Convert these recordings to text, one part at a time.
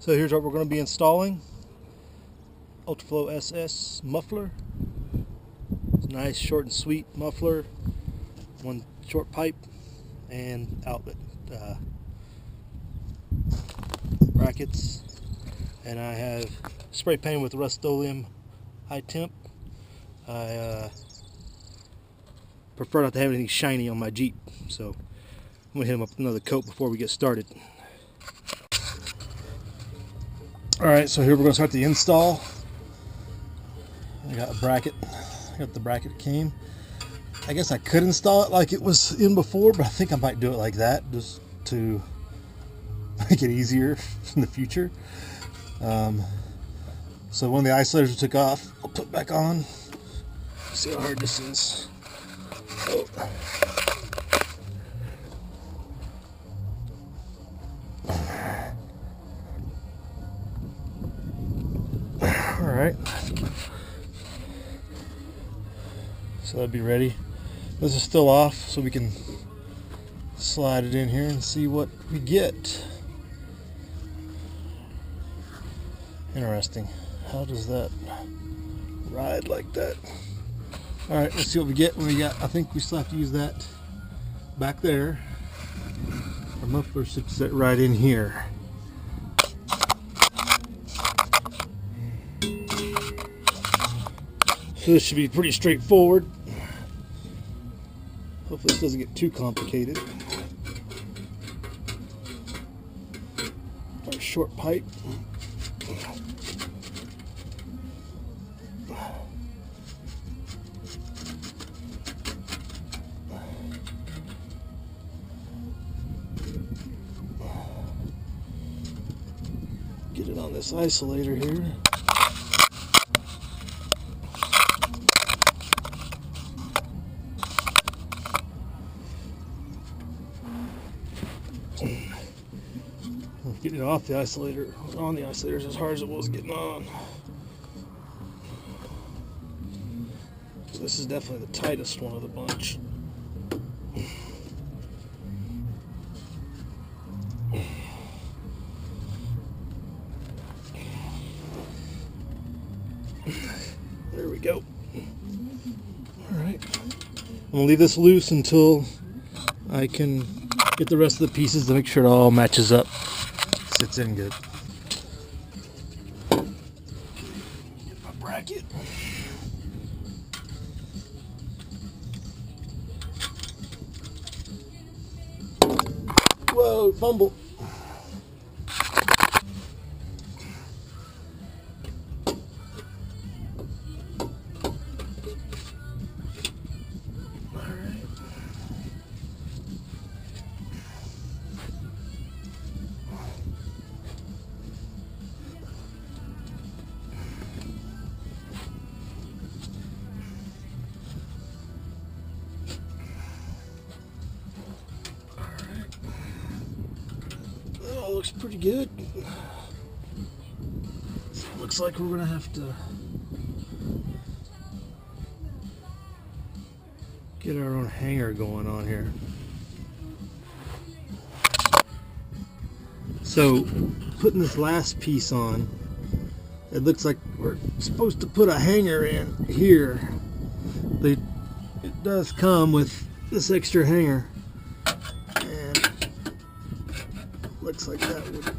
So here's what we're going to be installing. Ultraflo SS muffler. It's a nice short and sweet muffler. One short pipe and outlet brackets. And I have spray painted with Rust-Oleum high temp. I prefer not to have anything shiny on my Jeep, so I'm going to hit them up with another coat before we get started. Alright, so here we're going to start the install. I got a bracket. I got the bracket that came. I guess I could install it like it was in before, but I think I might do it like that just to make it easier in the future. So one of the isolators we took off, I'll put back on. See how hard this is. Oh. Alright, so that'll be ready. This is still off, so we can slide it in here and see what we get. Interesting. How does that ride like that? Alright, let's see what we get when we got. I think we still have to use that back there. Our muffler should sit right in here. So this should be pretty straightforward. Hopefully this doesn't get too complicated. Our short pipe. Get it on this isolator here. Getting it off the isolator, on the isolator is as hard as it was getting on. So this is definitely the tightest one of the bunch. There we go. Alright. I'm going to leave this loose until I can get the rest of the pieces to make sure it all matches up. Sits in good. Get my bracket. Whoa, fumble. Looks pretty good. So it looks like we're gonna have to get our own hanger going on here. So putting this last piece on, it looks like we're supposed to put a hanger in here. It does come with this extra hanger. Looks like that would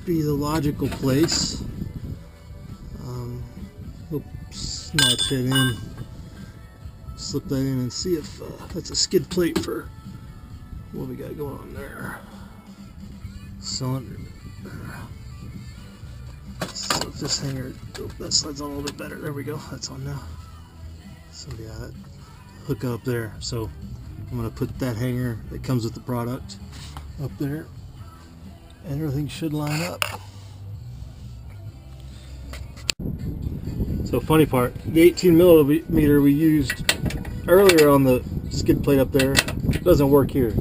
be the logical place. We'll snatch it in, slip that in, and see if that's a skid plate for what we got going on there. Cylinder. So if this hanger, that slides on a little bit better. There we go. That's on now. So yeah, that hook up there. So I'm going to put that hanger that comes with the product up there. And everything should line up. So funny part, the 18 millimeter we used earlier on the skid plate up there doesn't work here.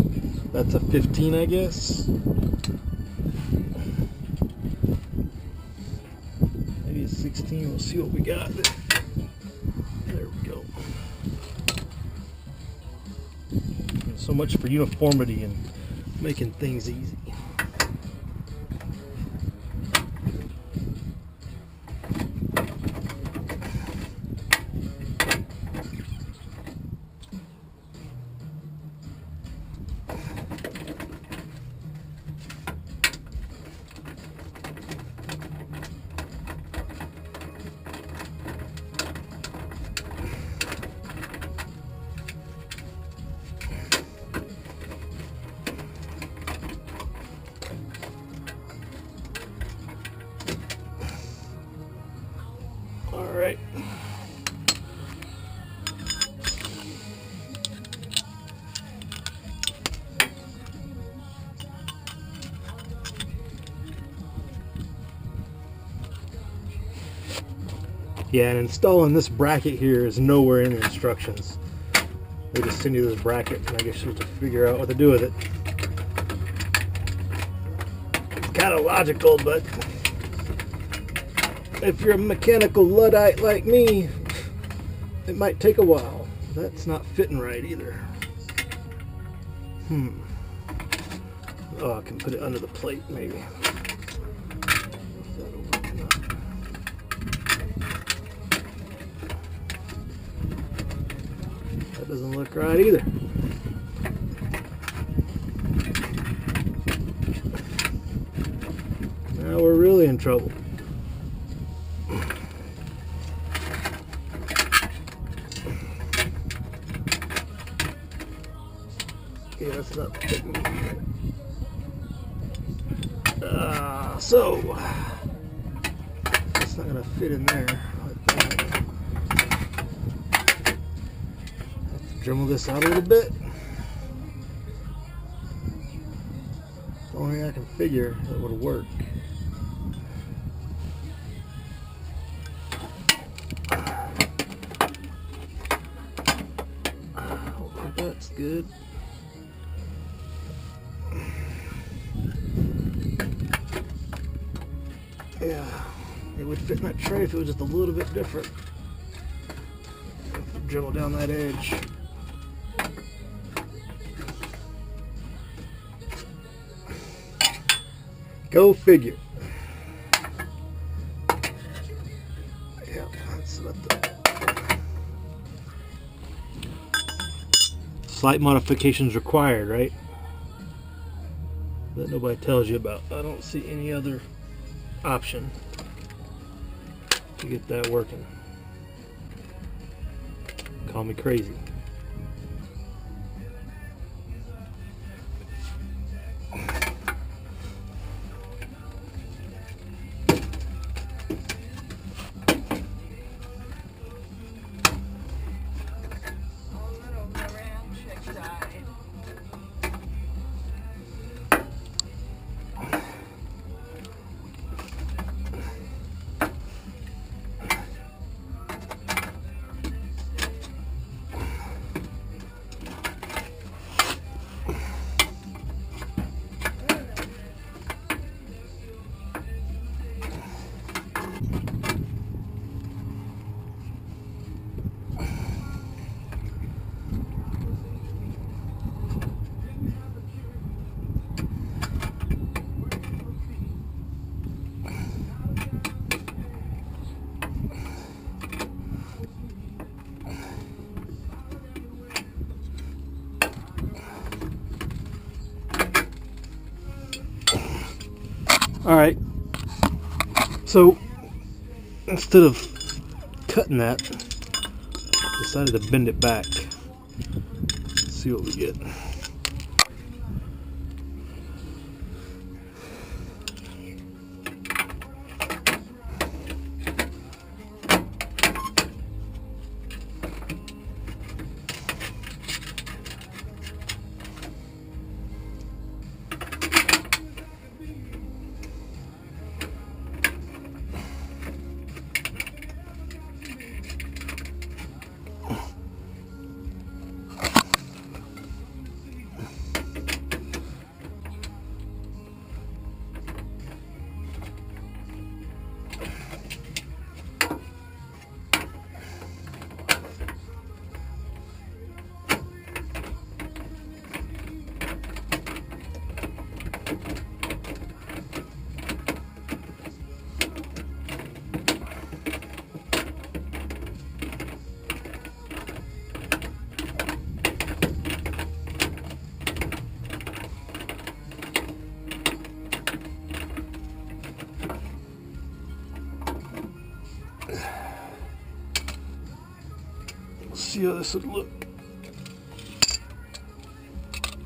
That's a 15, I guess. Maybe a 16. We'll see what we got. There we go. So much for uniformity and making things easy. All right. Yeah, and installing this bracket here is nowhere in the instructions. They just send you this bracket, and I guess you have to figure out what to do with it. It's kind of logical, but if you're a mechanical Luddite like me, it might take a while. That's not fitting right either. Oh, I can put it under the plate, maybe. That doesn't look right either. Now we're really in trouble. Okay, that's not fitting. So it's not gonna fit in there like that. Have to dremel this out a little bit. The only thing I can figure that would work. I don't think that's good. Yeah, it would fit in that tray if it was just a little bit different. Dribble down that edge. Go figure. Yeah, that's what the slight modifications required, right? That nobody tells you about. I don't see any other option to get that working. Call me crazy. Alright, so instead of cutting that, I decided to bend it back. Let's see what we get. See how this would look.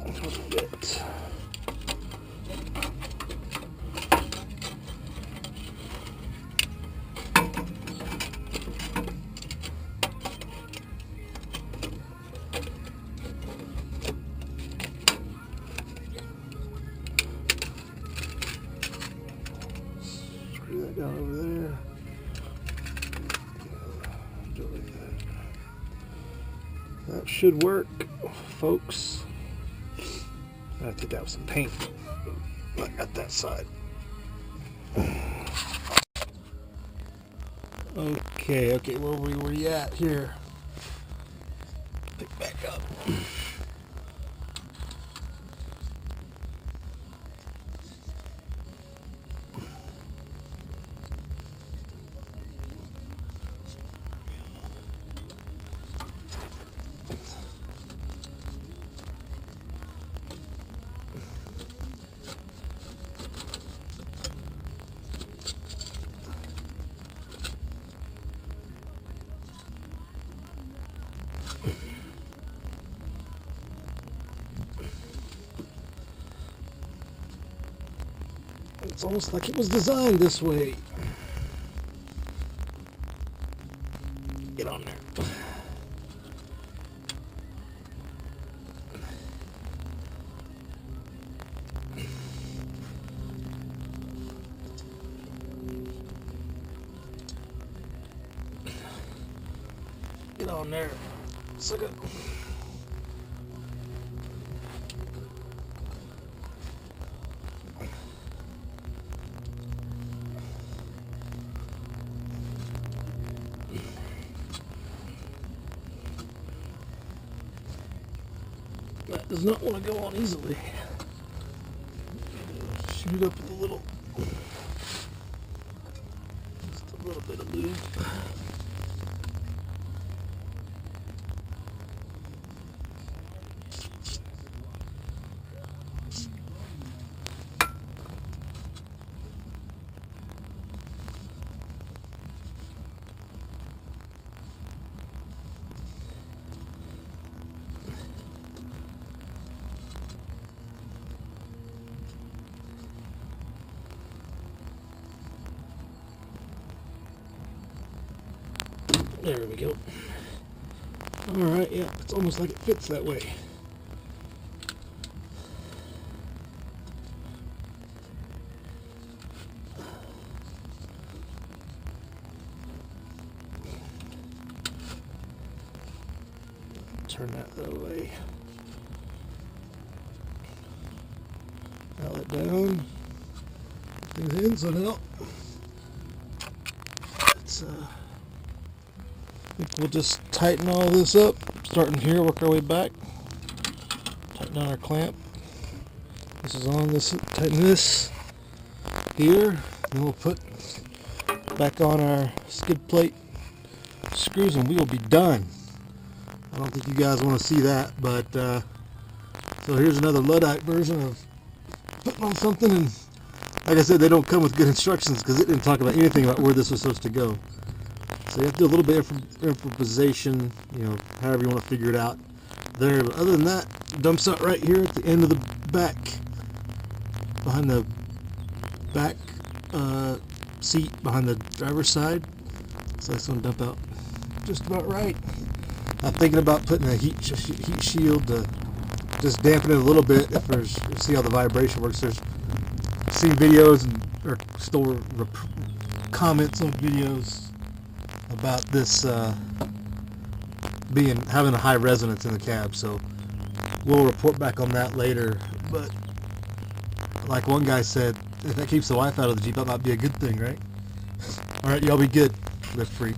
That's what we get. That should work, folks. I have to get that with some paint. Not at that side. Okay, where were you at here? Pick back up. It's almost like it was designed this way. Get on there. Get on there. Suck it. That does not want to go on easily. Shoot up with a little, just a little bit of lube. There we go. Alright, yeah, it's almost like it fits that way. Turn that way. Outlet down. Things in, so now it's I think we'll just tighten all this up, starting here, work our way back. Tighten down our clamp. This is on, this, tighten this here, and we'll put back on our skid plate screws and we will be done. I don't think you guys want to see that, but so here's another Luddite version of putting on something, and like I said, they don't come with good instructions because it didn't talk about anything about where this was supposed to go. So you have to do a little bit of improvisation, you know, however you want to figure it out there. But other than that, dumps out right here at the end of the back, behind the back seat, behind the driver's side. So that's going to dump out just about right. I'm thinking about putting a heat shield to just dampen it a little bit. If there's, see how the vibration works. There's seen videos and or still comments on videos about this having a high resonance in the cab, so we'll report back on that later. But like one guy said, if that keeps the wife out of the Jeep, that might be a good thing, right? Alright, y'all be good. Live free.